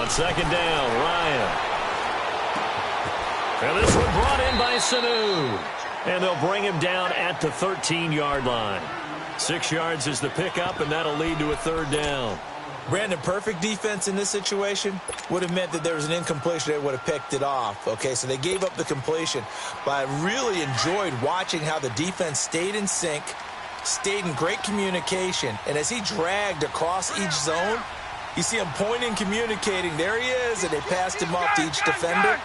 On second down, Ryan. And this one brought in by Sanu. And they'll bring him down at the 13-yard line. 6 yards is the pickup, and that'll lead to a third down. Brandon, perfect defense in this situation would have meant that there was an incompletion. They would have picked it off. Okay, so they gave up the completion. But I really enjoyed watching how the defense stayed in sync, stayed in great communication. And as he dragged across each zone, you see him pointing, communicating. There he is, and they passed him off to each defender.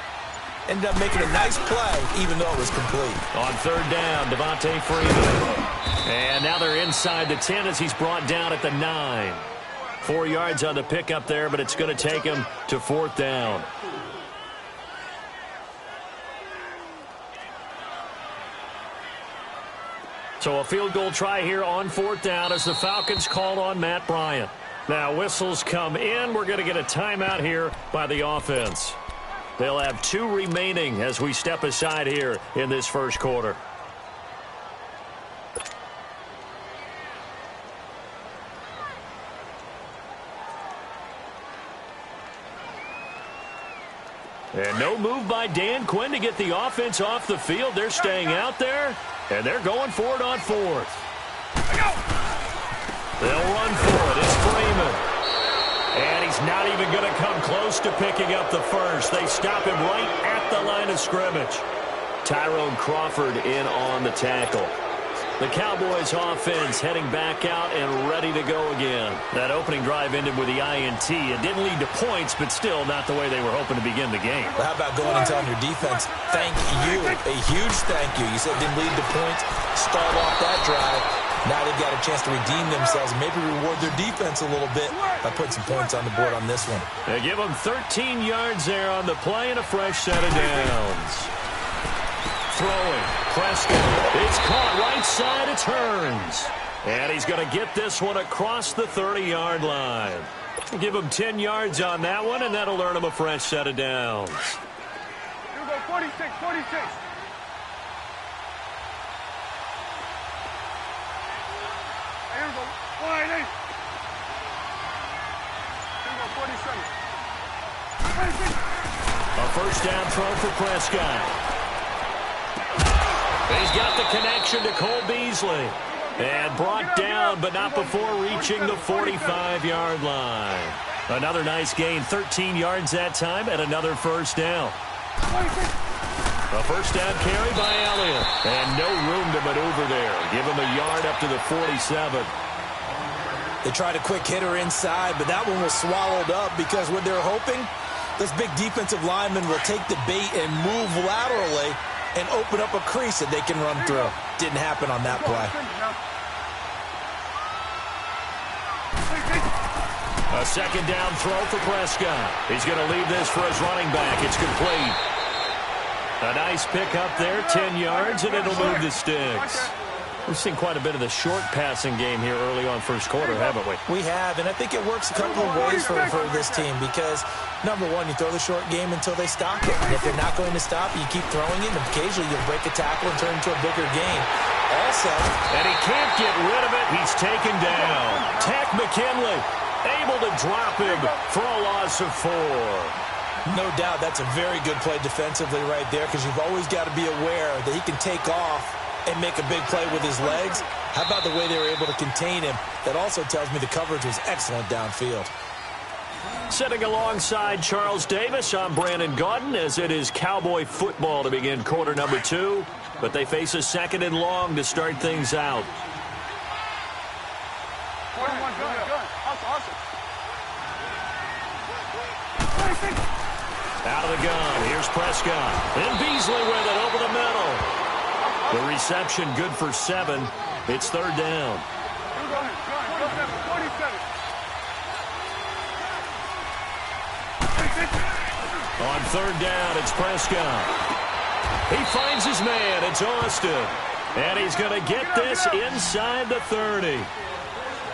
Ended up making a nice play, even though it was complete. On third down, Devontae Freeman. And now they're inside the 10 as he's brought down at the 9. 4 yards on the pickup there, but it's going to take him to fourth down. So a field goal try here on fourth down as the Falcons called on Matt Bryant. Now whistles come in. We're going to get a timeout here by the offense. They'll have 2 remaining as we step aside here in this first quarter. And no move by Dan Quinn to get the offense off the field. They're staying out there, and they're going for it on fourth. They'll run for it. It's Freeman. And he's not even going to come close to picking up the first. They stop him right at the line of scrimmage. Tyrone Crawford in on the tackle. The Cowboys offense heading back out and ready to go again. That opening drive ended with the INT. It didn't lead to points, but still not the way they were hoping to begin the game. Well, how about going and telling your defense, thank you, a huge thank you. You said it didn't lead to points, start off that drive. Now they've got a chance to redeem themselves and maybe reward their defense a little bit by putting some points on the board on this one. They give them 13 yards there on the play and a fresh set of downs. Throwing. Prescott. It's caught right side. It turns. And he's going to get this one across the 30-yard line. Give him 10 yards on that one, and that'll earn him a fresh set of downs. Here we go, 46, 46. Here we go, 180. Here we go, 47. 46. A first down throw for Prescott. He's got the connection to Cole Beasley. And brought down, but not before reaching the 45-yard line. Another nice gain, 13 yards that time, and another first down. A first down carry by Elliott. And no room to maneuver there. Give him a yard up to the 47. They tried a quick hitter inside, but that one was swallowed up because what they're hoping, this big defensive lineman will take the bait and move laterally and open up a crease that they can run through. Didn't happen on that play. A second down throw for Prescott. He's going to leave this for his running back. It's complete. A nice pickup there, 10 yards, and it'll move the sticks. We've seen quite a bit of the short passing game here early on first quarter, haven't we? We have, and I think it works a couple of ways for this team because, number one, you throw the short game until they stop it. And if they're not going to stop it, you keep throwing it, and occasionally you'll break a tackle and turn into a bigger game. Also, and he can't get rid of it. He's taken down. Tack McKinley able to drop him for a loss of 4. No doubt that's a very good play defensively right there because you've always got to be aware that he can take off and make a big play with his legs. How about the way they were able to contain him? That also tells me the coverage was excellent downfield. Sitting alongside Charles Davis, I'm Brandon Gaudin as it is Cowboy football to begin quarter number 2. But they face a second and long to start things out. 41, good. Awesome. Out of the gun, here's Prescott. And Beasley with it over the middle. The reception good for 7. It's third down. On third down, it's Prescott. He finds his man. It's Austin. And he's going to get this inside the 30.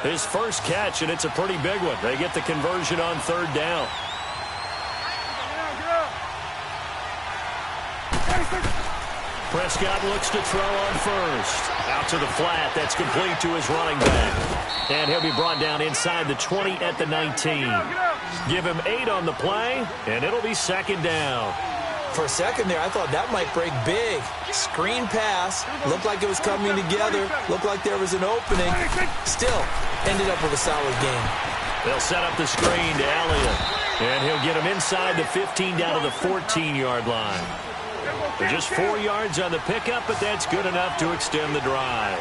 His first catch, and it's a pretty big one. They get the conversion on third down. Prescott looks to throw on first. Out to the flat. That's complete to his running back. And he'll be brought down inside the 20 at the 19. Give him 8 on the play, and it'll be second down. For a second there, I thought that might break big. Screen pass. Looked like it was coming together. Looked like there was an opening. Still, ended up with a solid game. They'll set up the screen to Elliott. And he'll get him inside the 15 down to the 14-yard line. Just 4 yards on the pickup, but that's good enough to extend the drive.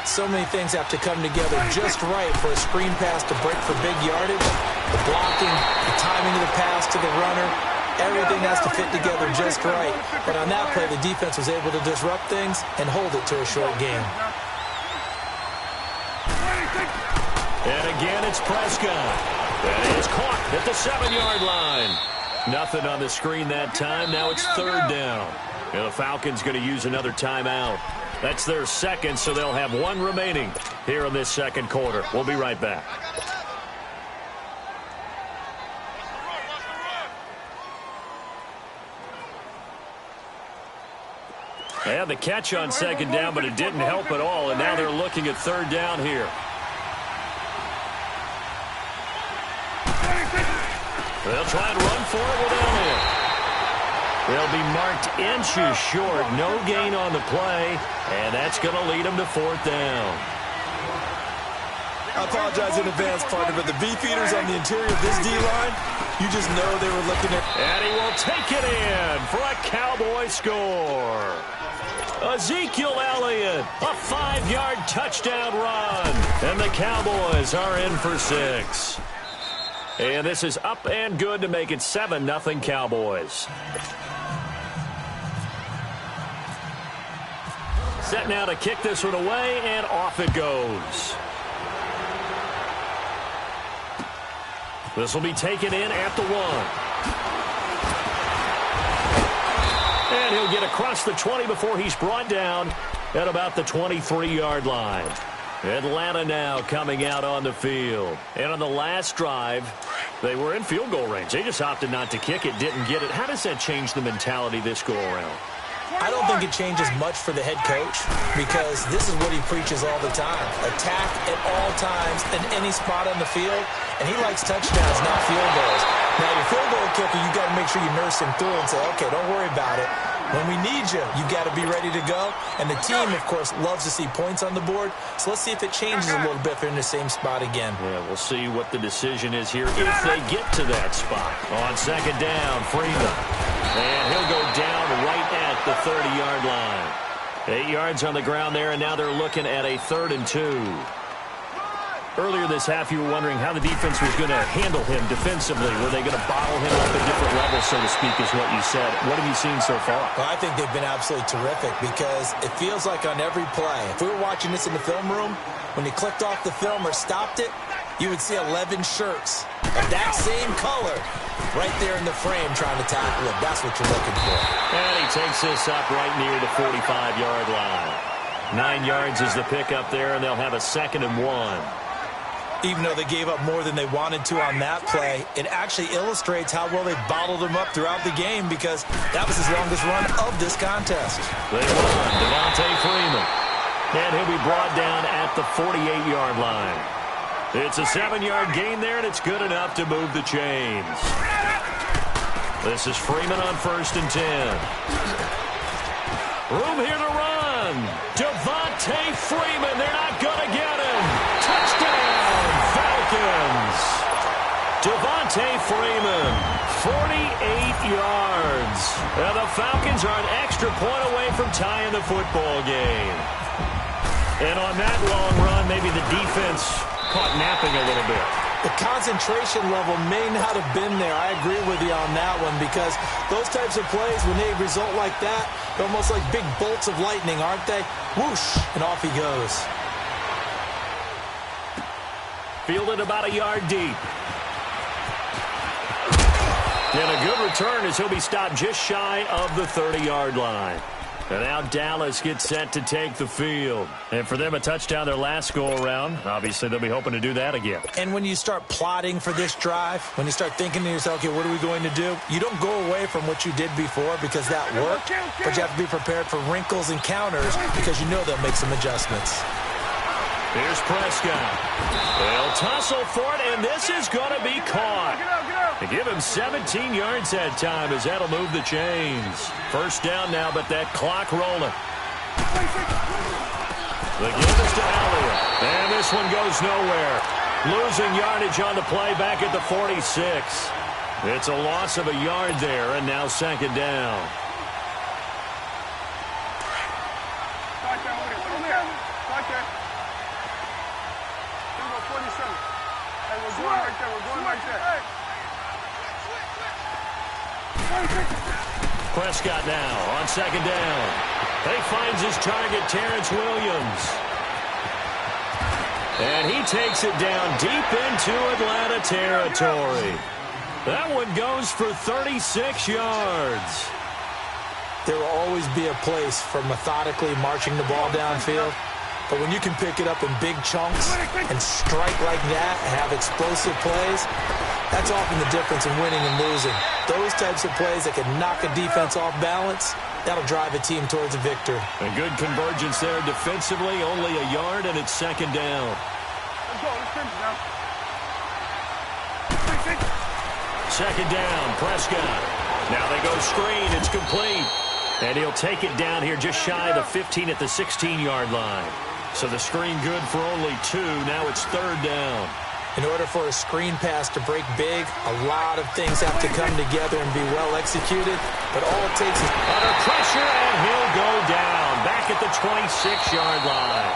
So many things have to come together just right for a screen pass to break for big yardage. The blocking, the timing of the pass to the runner, everything has to fit together just right. But on that play, the defense was able to disrupt things and hold it to a short game. And again, it's Prescott. That is caught at the 7-yard line. Nothing on the screen that time. Now it's third down. And the Falcons going to use another timeout. That's their second, so they'll have 1 remaining here in this second quarter. We'll be right back. They had the catch on second down, but it didn't help at all, and now they're looking at third down here. They'll try and run for it with Elliott. They'll be marked inches short. No gain on the play, and that's going to lead them to fourth down. I apologize in advance, partner, but the beefeaters on the interior of this D-line, you just know they were looking at... And he will take it in for a Cowboy score. Ezekiel Elliott, a 5-yard touchdown run. And the Cowboys are in for 6. And this is up and good to make it 7-0 Cowboys. Set now to kick this one away, and off it goes. This will be taken in at the 1. And he'll get across the 20 before he's brought down at about the 23-yard line. Atlanta now coming out on the field. And on the last drive, they were in field goal range. They just opted not to kick it, didn't get it. How does that change the mentality this go-around? I don't think it changes much for the head coach because this is what he preaches all the time. Attack at all times in any spot on the field, and he likes touchdowns, not field goals. Now, your field goal kicker, you got to make sure you nurse him through and say, okay, don't worry about it. When we need you, you got to be ready to go. And the team, of course, loves to see points on the board. So let's see if it changes a little bit if they're in the same spot again. Yeah, we'll see what the decision is here if they get to that spot. On second down, Freeman. And he'll go down right at the 30-yard line. 8 yards on the ground there, and now they're looking at a 3rd and 2. Earlier this half, you were wondering how the defense was going to handle him defensively. Were they going to bottle him up at different levels, so to speak, is what you said. What have you seen so far? Well, I think they've been absolutely terrific because it feels like on every play, if we were watching this in the film room, when he clicked off the film or stopped it, you would see 11 shirts of that same color right there in the frame trying to tackle him. That's what you're looking for. And he takes this up right near the 45-yard line. 9 yards is the pickup there, and they'll have a 2nd and 1. Even though they gave up more than they wanted to on that play, it actually illustrates how well they bottled him up throughout the game because that was his longest run of this contest. They won. Devontae Freeman. And he'll be brought down at the 48-yard line. It's a 7-yard gain there, and it's good enough to move the chains. This is Freeman on 1st and 10. Room here to run. Devontae Freeman. They're not going to get him. Touchdown, Falcons. Devontae Freeman, 48 yards. And the Falcons are an extra point away from tying the football game. And on that long run, maybe the defense caught napping a little bit. The concentration level may not have been there. I agree with you on that one because those types of plays, when they result like that, they're almost like big bolts of lightning, aren't they? Whoosh, and off he goes. Fielded about a yard deep. And a good return as he'll be stopped just shy of the 30-yard line. And now Dallas gets set to take the field. And for them, a touchdown their last go-around. Obviously, they'll be hoping to do that again. And when you start plotting for this drive, when you start thinking to yourself, okay, what are we going to do? You don't go away from what you did before because that worked, but you have to be prepared for wrinkles and counters because you know they'll make some adjustments. Here's Prescott. They'll tussle for it, and this is going to be caught. They give him 17 yards that time as that'll move the chains. First down now, but that clock rolling. The give is to Elliott, and this one goes nowhere. Losing yardage on the play back at the 46. It's a loss of a yard there, and now second down. Prescott now on second down. He finds his target, Terrence Williams. And he takes it down deep into Atlanta territory. That one goes for 36 yards. There will always be a place for methodically marching the ball downfield. But when you can pick it up in big chunks and strike like that and have explosive plays, that's often the difference in winning and losing. Those types of plays that can knock a defense off balance, that'll drive a team towards a victory. A good convergence there defensively, only a yard, and it's second down. Let's go. Let's finish now. Second down, Prescott. Now they go screen. It's complete. And he'll take it down here just shy of the 15 at the 16-yard line. So the screen good for only 2. Now it's third down. In order for a screen pass to break big, a lot of things have to come together and be well executed. But all it takes is under pressure, and he'll go down back at the 26-yard line.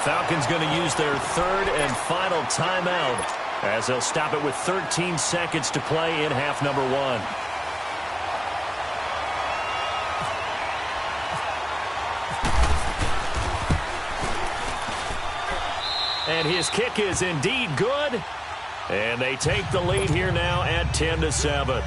Falcons going to use their third and final timeout as they'll stop it with 13 seconds to play in half number 1. And his kick is indeed good. And they take the lead here now at 10-7.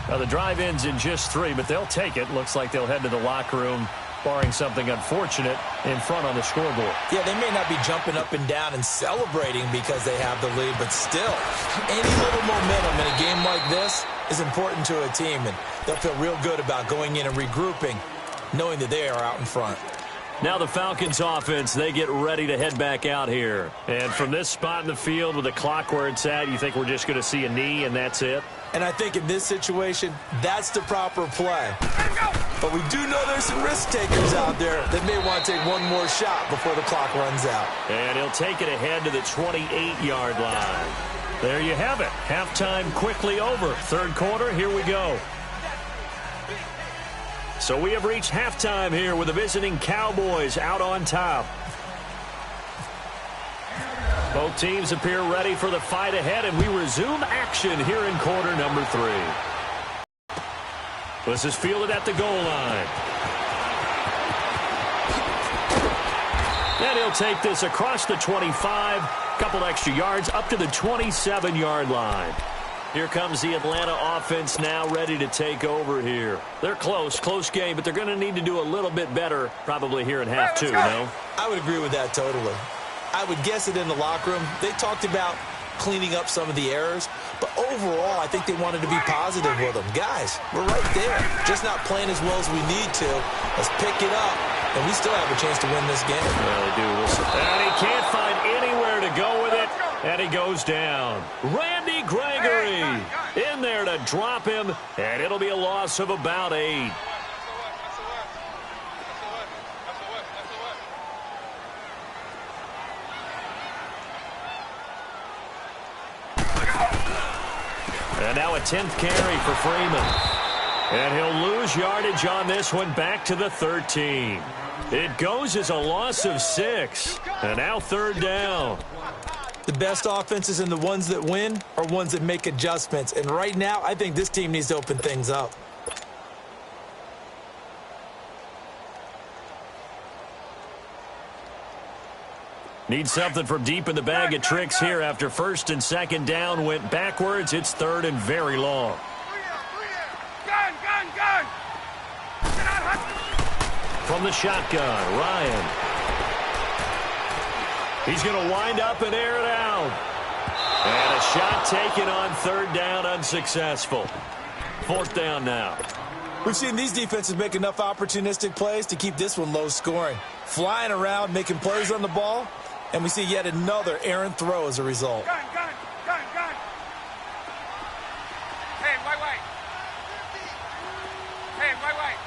Now the drive ends in just 3, but they'll take it. Looks like they'll head to the locker room, barring something unfortunate, in front on the scoreboard. Yeah, they may not be jumping up and down and celebrating because they have the lead, but still, any little momentum in a game like this is important to a team, and they'll feel real good about going in and regrouping, knowing that they are out in front. Now the Falcons offense, they get ready to head back out here. And from this spot in the field with the clock where it's at, you think we're just going to see a knee and that's it? And I think in this situation, that's the proper play. But we do know there's some risk takers out there that may want to take one more shot before the clock runs out. And he'll take it ahead to the 28-yard line. There you have it. Halftime quickly over. Third quarter, here we go. So we have reached halftime here with the visiting Cowboys out on top. Both teams appear ready for the fight ahead, and we resume action here in quarter number 3. This is fielded at the goal line. And he'll take this across the 25, couple extra yards up to the 27-yard line. Here comes the Atlanta offense now ready to take over here. They're close game, but they're going to need to do a little bit better probably here in half 2, no? I would agree with that totally. I would guess it in the locker room. They talked about cleaning up some of the errors, but overall, I think they wanted to be positive with them. Guys, we're right there. Just not playing as well as we need to. Let's pick it up, and we still have a chance to win this game. Well, they do. And he can't find anywhere to go with it, and he goes down. Randy Gregory in there to drop him, and it'll be a loss of about 8. And now a 10th carry for Freeman. And he'll lose yardage on this one back to the 13. It goes as a loss of 6. And now third down. The best offenses and the ones that win are ones that make adjustments. And right now, I think this team needs to open things up. Need something from deep in the bag of tricks here after first and second down went backwards. It's third and very long. Gun! From the shotgun, Ryan. He's going to wind up and air it out. And a shot taken on third down, unsuccessful. Fourth down now. We've seen these defenses make enough opportunistic plays to keep this one low scoring. Flying around, making plays on the ball, And we see yet another errant throw as a result. Gun. Hey, wait.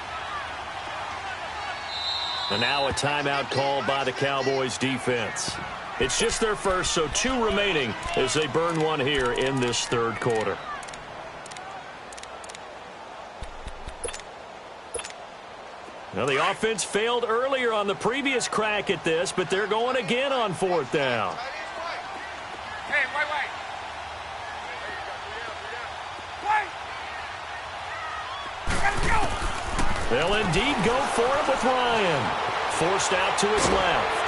And now a timeout called by the Cowboys defense. It's just their first, so 2 remaining as they burn one here in this third quarter. Now, the offense failed earlier on the previous crack at this, but they're going again on 4th down. Hey, wait. They'll indeed go for it with Ryan. Forced out to his left.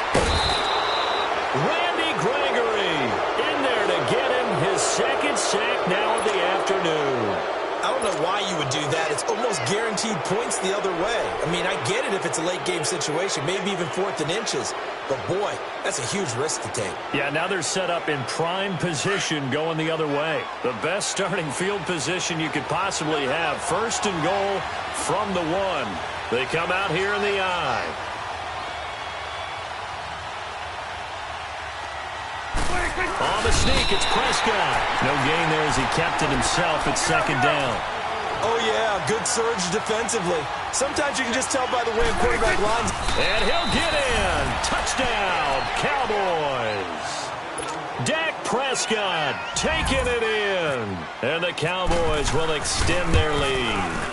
Randy Gregory in there to get him his second sack now of the afternoon. I don't know why you would do that. It's almost guaranteed points the other way. I mean, I get it if it's a late-game situation, maybe even 4th and inches. But, boy, that's a huge risk to take. Yeah, now they're set up in prime position going the other way. The best starting field position you could possibly have. 1st and goal from the 1. They come out here in the eye. On the sneak, it's Prescott. No gain there as he kept it himself at 2nd down. Oh, yeah, good surge defensively. Sometimes you can just tell by the way a quarterback lines. And he'll get in. Touchdown, Cowboys. Dak Prescott taking it in. And the Cowboys will extend their lead.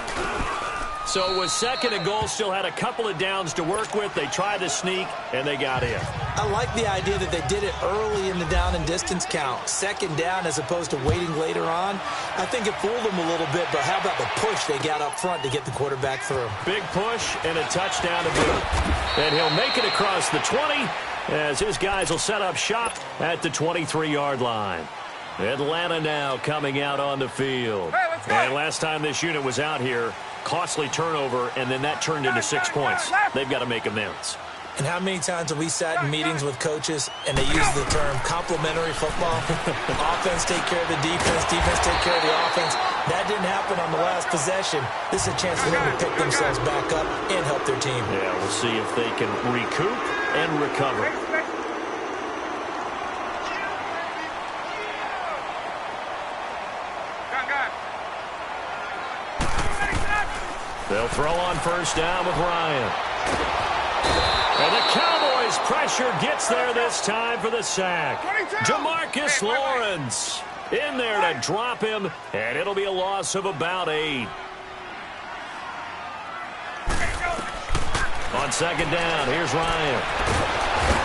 So it was 2nd and goal, still had a couple of downs to work with. They tried to sneak, and they got in. I like the idea that they did it early in the down and distance count. 2nd down as opposed to waiting later on. I think it fooled them a little bit, but how about the push they got up front to get the quarterback through? Big push and a touchdown to boot. And he'll make it across the 20 as his guys will set up shop at the 23-yard line. Atlanta now coming out on the field. Hey, let's go. And last time this unit was out here, costly turnover, and then that turned into 6 points. They've got to make amends. And how many times have we sat in meetings with coaches and they use the term complementary football? Offense take care of the defense, defense take care of the offense. That didn't happen on the last possession. This is a chance for them to pick themselves back up and help their team. Yeah, we'll see if they can recoup and recover. They'll throw on 1st down with Ryan. And the Cowboys pressure gets there this time for the sack. Jamarcus Lawrence in there to drop him, and it'll be a loss of about 8. On 2nd down, here's Ryan.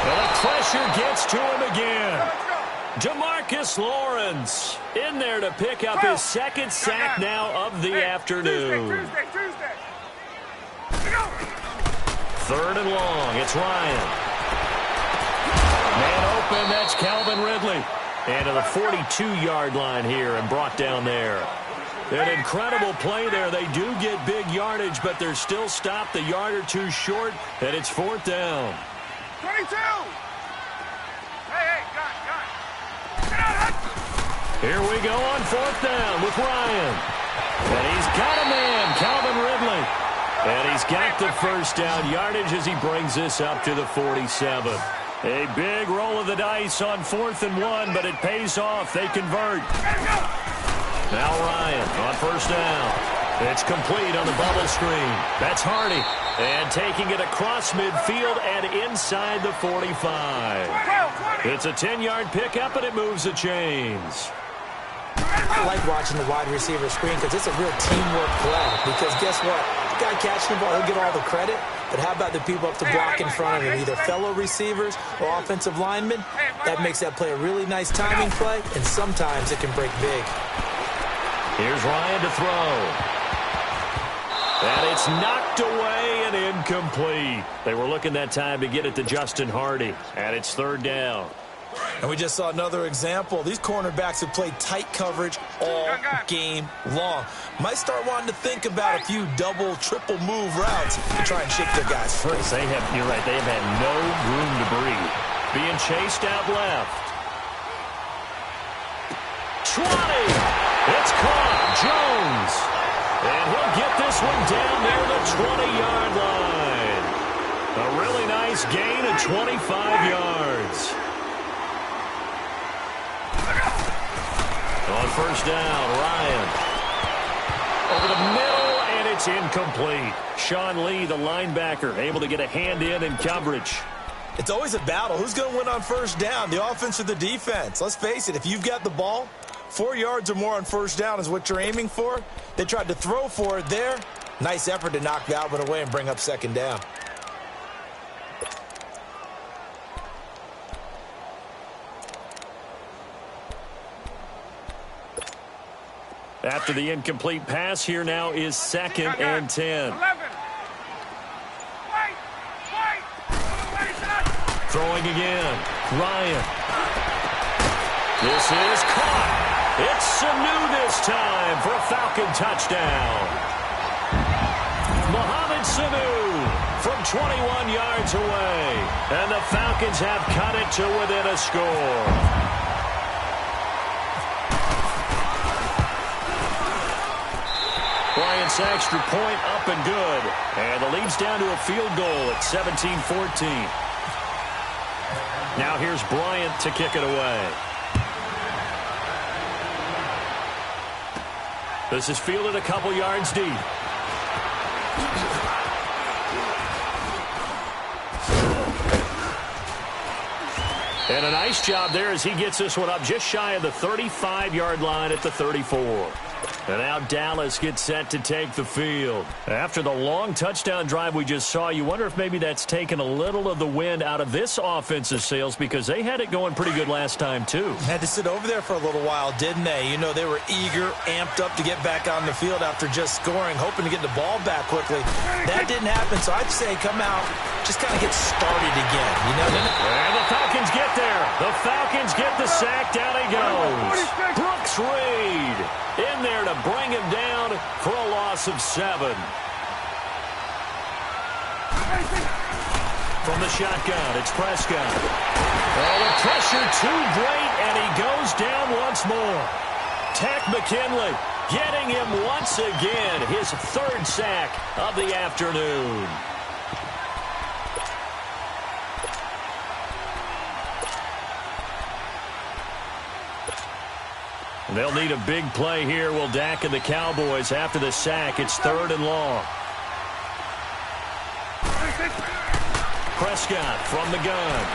And the pressure gets to him again. Jamarcus Lawrence in there to pick up his 2nd sack now of the afternoon. Tuesday. 3rd and long. It's Ryan. Man open. That's Calvin Ridley. And to the 42-yard line here and brought down there. An incredible play there. They do get big yardage, but they're still stopped a yard or two short, and it's 4th down. 22. Hey, gun. Here we go on 4th down with Ryan. And he's got a man, Calvin Ridley. And he's got the 1st down yardage as he brings this up to the 47. A big roll of the dice on 4th and 1, but it pays off. They convert. Now Ryan on 1st down. It's complete on the bubble screen. That's Hardy. And taking it across midfield and inside the 45. It's a 10-yard pickup, and it moves the chains. I like watching the wide receiver screen because it's a real teamwork play. Because guess what? The guy catching the ball, he'll get all the credit. But how about the people up to block in front of him, either fellow receivers or offensive linemen? That makes that play a really nice timing play, and sometimes it can break big. Here's Ryan to throw. And it's knocked away and incomplete. They were looking that time to get it to Justin Hardy. And it's 3rd down. And we just saw another example. These cornerbacks have played tight coverage all game long. Might start wanting to think about a few double, triple move routes to try and shake their guys free. You're right, they've had no room to breathe. Being chased out left. 20. It's caught. Jones. And he'll get this one down near the 20-yard line. A really nice gain of 25 yards. on first down. Ryan. Over the middle, and it's incomplete. Sean Lee, the linebacker, able to get a hand in coverage. It's always a battle. Who's going to win on first down, the offense or the defense? Let's face it, if you've got the ball, 4 yards or more on first down is what you're aiming for. They tried to throw for it there. Nice effort to knock Dalvin away and bring up second down. After the incomplete pass, here now is second and 10. 11. Wait. Throwing again. Ryan. This is caught. It's Sanu this time for a Falcon touchdown. Mohamed Sanu from 21 yards away. And the Falcons have cut it to within a score. Bryant's extra point up and good. And the lead's down to a field goal at 17-14. Now here's Bryant to kick it away. This is fielded a couple yards deep. And a nice job there as he gets this one up just shy of the 35-yard line at the 34. And now Dallas gets set to take the field. After the long touchdown drive we just saw, you wonder if maybe that's taken a little of the wind out of this offensive sails because they had it going pretty good last time, too. Had to sit over there for a little while, didn't they? You know, they were eager, amped up to get back on the field after just scoring, hoping to get the ball back quickly. That didn't happen, so I'd say come out, just kind of get started again. You know? And the Falcons get there. The Falcons get the sack. Down he goes. Brooks Reed in there to bring him down for a loss of 7. From the shotgun, it's Prescott. Oh, the pressure too great, and he goes down once more. Takk McKinley getting him once again, his 3rd sack of the afternoon. They'll need a big play here. Will Dak and the Cowboys after the sack. It's 3rd and long. Prescott from the gun.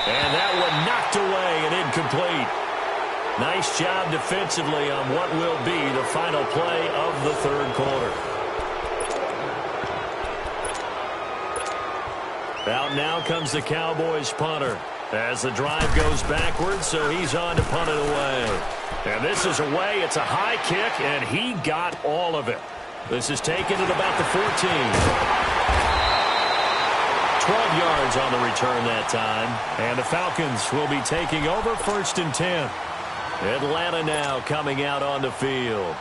And that one knocked away and incomplete. Nice job defensively on what will be the final play of the 3rd quarter. Out now comes the Cowboys punter. As the drive goes backwards, so he's on to punt it away. And this is away. It's a high kick, and he got all of it. This is taken at about the 14. 12 yards on the return that time. And the Falcons will be taking over 1st and 10. Atlanta now coming out on the field.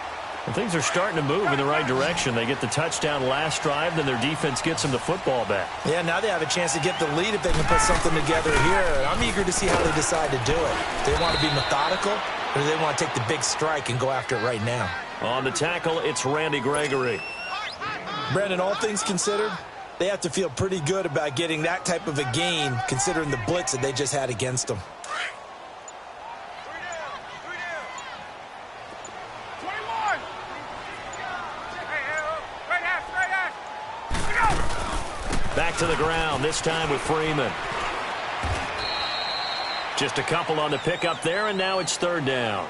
And things are starting to move in the right direction. They get the touchdown last drive, then their defense gets them the football back. Yeah, now they have a chance to get the lead if they can put something together here. I'm eager to see how they decide to do it. Do they want to be methodical, or do they want to take the big strike and go after it right now? On the tackle, it's Randy Gregory. Brandon, all things considered, they have to feel pretty good about getting that type of a gain, considering the blitz that they just had against them. Back to the ground, this time with Freeman. Just a couple on the pickup there, and now it's 3rd down.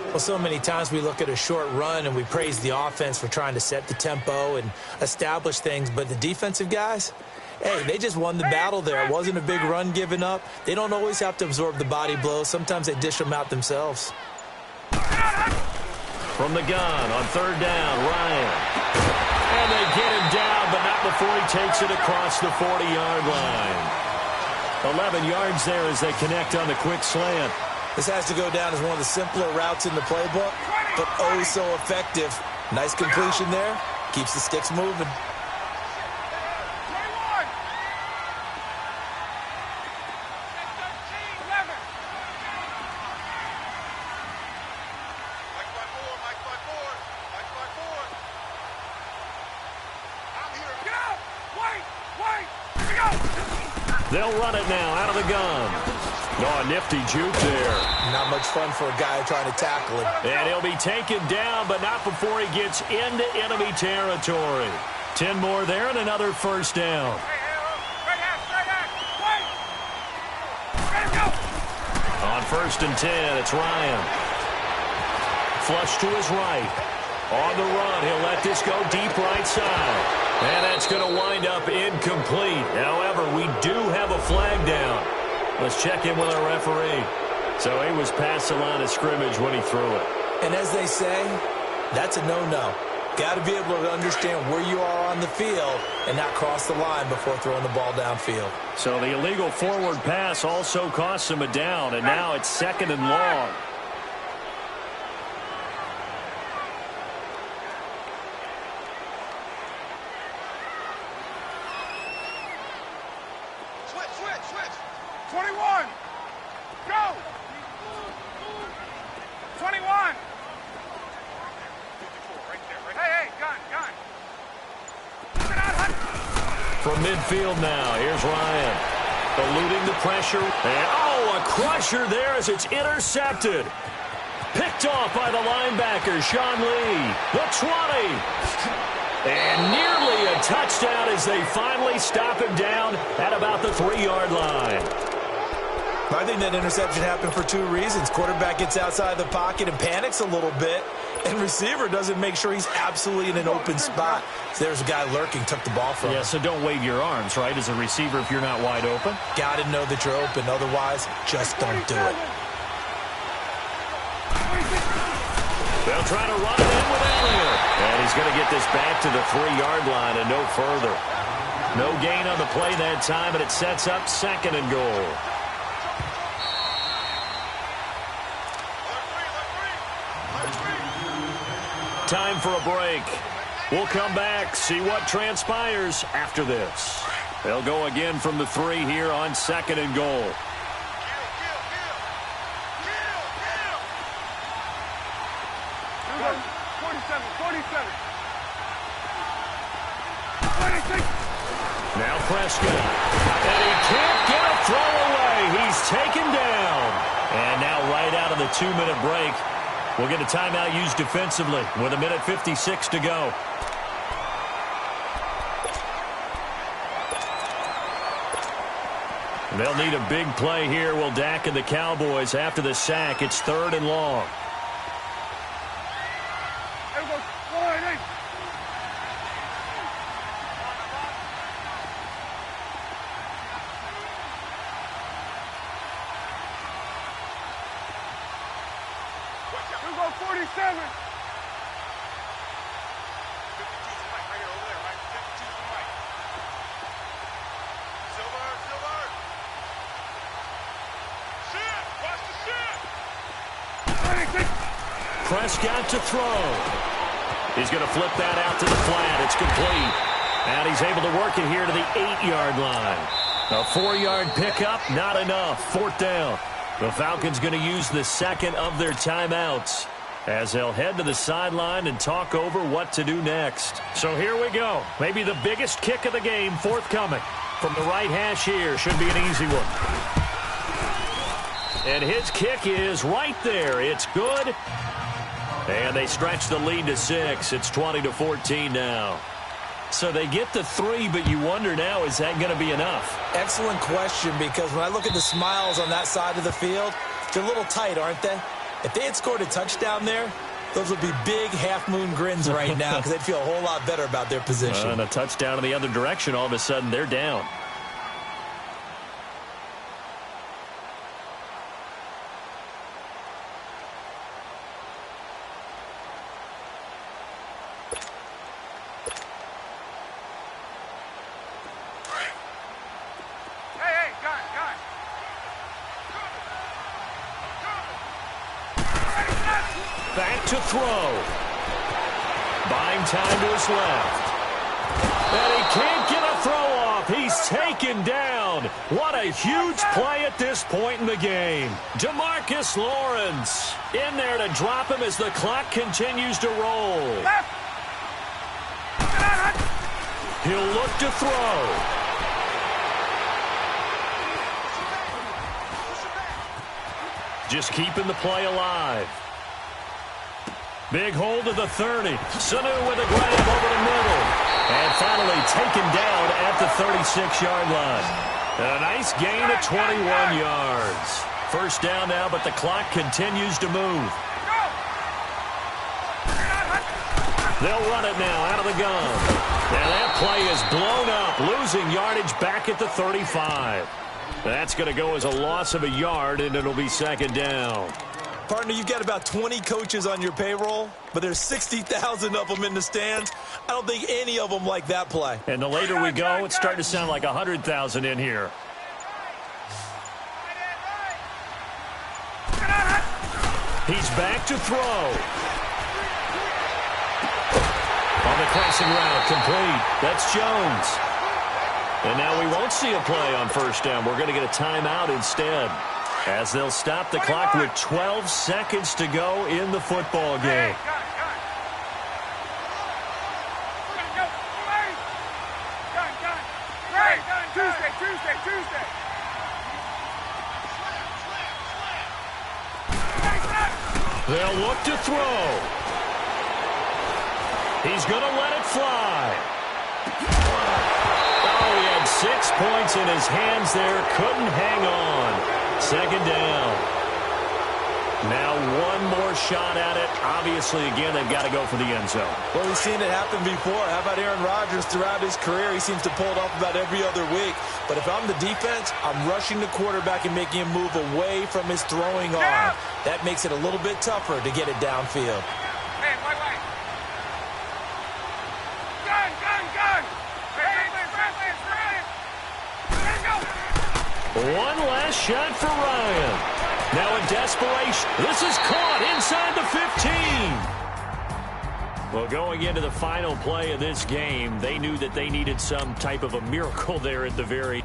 Well, so many times we look at a short run and we praise the offense for trying to set the tempo and establish things, but the defensive guys, hey, they just won the battle there. It wasn't a big run given up. They don't always have to absorb the body blows. Sometimes they dish them out themselves. From the gun on 3rd down, Ryan. And they get him down, but not before he takes it across the 40-yard line. 11 yards there as they connect on the quick slant. This has to go down as one of the simpler routes in the playbook, but oh so effective. Nice completion there. Keeps the sticks moving. They'll run it now out of the gun. Oh, a nifty juke there. Not much fun for a guy trying to tackle him. And he'll be taken down, but not before he gets into enemy territory. 10 more there and another first down. On 1st and 10, it's Ryan. Flush to his right. On the run, he'll let this go deep right side. And that's going to wind up incomplete. However, we do have a flag down. Let's check in with our referee. So he was past the line of scrimmage when he threw it. And as they say, that's a no-no. Got to be able to understand where you are on the field and not cross the line before throwing the ball downfield. So the illegal forward pass also cost him a down, and now it's 2nd and long. Switch. 21. Go. 21. Hey, gun. From midfield now, here's Ryan. Eluding the pressure. And, a crusher there as it's intercepted. Picked off by the linebacker, Sean Lee. The 20. And nearly a touchdown as they finally stop him down at about the 3-yard line. I think that interception happened for 2 reasons. Quarterback gets outside the pocket and panics a little bit, and receiver doesn't make sure he's absolutely in an open spot. So there's a guy lurking, took the ball from him. Yeah, so don't wave your arms, right, as a receiver if you're not wide open. Got to know that you're open. Otherwise, just don't do it. They'll try to run it in with Elliott. And he's going to get this back to the 3-yard line and no further. No gain on the play that time, and it sets up 2nd and goal. Time for a break. We'll come back, see what transpires after this. They'll go again from the 3 here on 2nd and goal. 47. Now Prescott. And he can't get a throw away. He's taken down. And now right out of the 2-minute break, we'll get a timeout used defensively with 1:56 to go. They'll need a big play here. Will Dak and the Cowboys after the sack. It's 3rd and long. Prescott to throw. He's going to flip that out to the flat. It's complete. And he's able to work it here to the 8-yard line. A 4-yard pickup, not enough. 4th down. The Falcons going to use the 2nd of their timeouts as they'll head to the sideline and talk over what to do next. So here we go. Maybe the biggest kick of the game forthcoming. From the right hash here. Should be an easy one. And his kick is right there. It's good. And they stretch the lead to 6. It's 20-14 now. So they get the 3, but you wonder now, is that going to be enough? Excellent question, because when I look at the smiles on that side of the field, they're a little tight, aren't they? If they had scored a touchdown there, those would be big half-moon grins right now because they'd feel a whole lot better about their position. And a touchdown in the other direction, all of a sudden they're down. Back to throw. Buying time to his left. And he can't get a throw off. He's taken down. What a huge play at this point in the game. DeMarcus Lawrence in there to drop him as the clock continues to roll. He'll look to throw. just keeping the play alive. Big hold of the 30. Sanu with a grab over the middle. And finally taken down at the 36-yard line. A nice gain of 21 yards. First down now, but the clock continues to move. They'll run it now out of the gun. And that play is blown up, losing yardage back at the 35. That's going to go as a loss of a yard, and it'll be second down. Partner, you've got about 20 coaches on your payroll, but there's 60,000 of them in the stands. I don't think any of them like that play. And the later we go, it's starting to sound like 100,000 in here. He's back to throw. On the crossing route, complete. That's Jones. And now we won't see a play on first down. We're going to get a timeout instead, as they'll stop the clock with 12 seconds to go in the football game. Tuesday. They'll look to throw. He's going to let it fly. Oh, he had 6 points in his hands there. Couldn't hang on. Second down. Now one more shot at it. Obviously, again, they've got to go for the end zone. Well, we've seen it happen before. How about Aaron Rodgers throughout his career? He seems to pull it off about every other week. But if I'm the defense, I'm rushing the quarterback and making him move away from his throwing arm. That makes it a little bit tougher to get it downfield. Hey, wait. Gun. One last shot for Ryan. Now in desperation, this is caught inside the 15. Well, going into the final play of this game, they knew that they needed some type of a miracle there at the very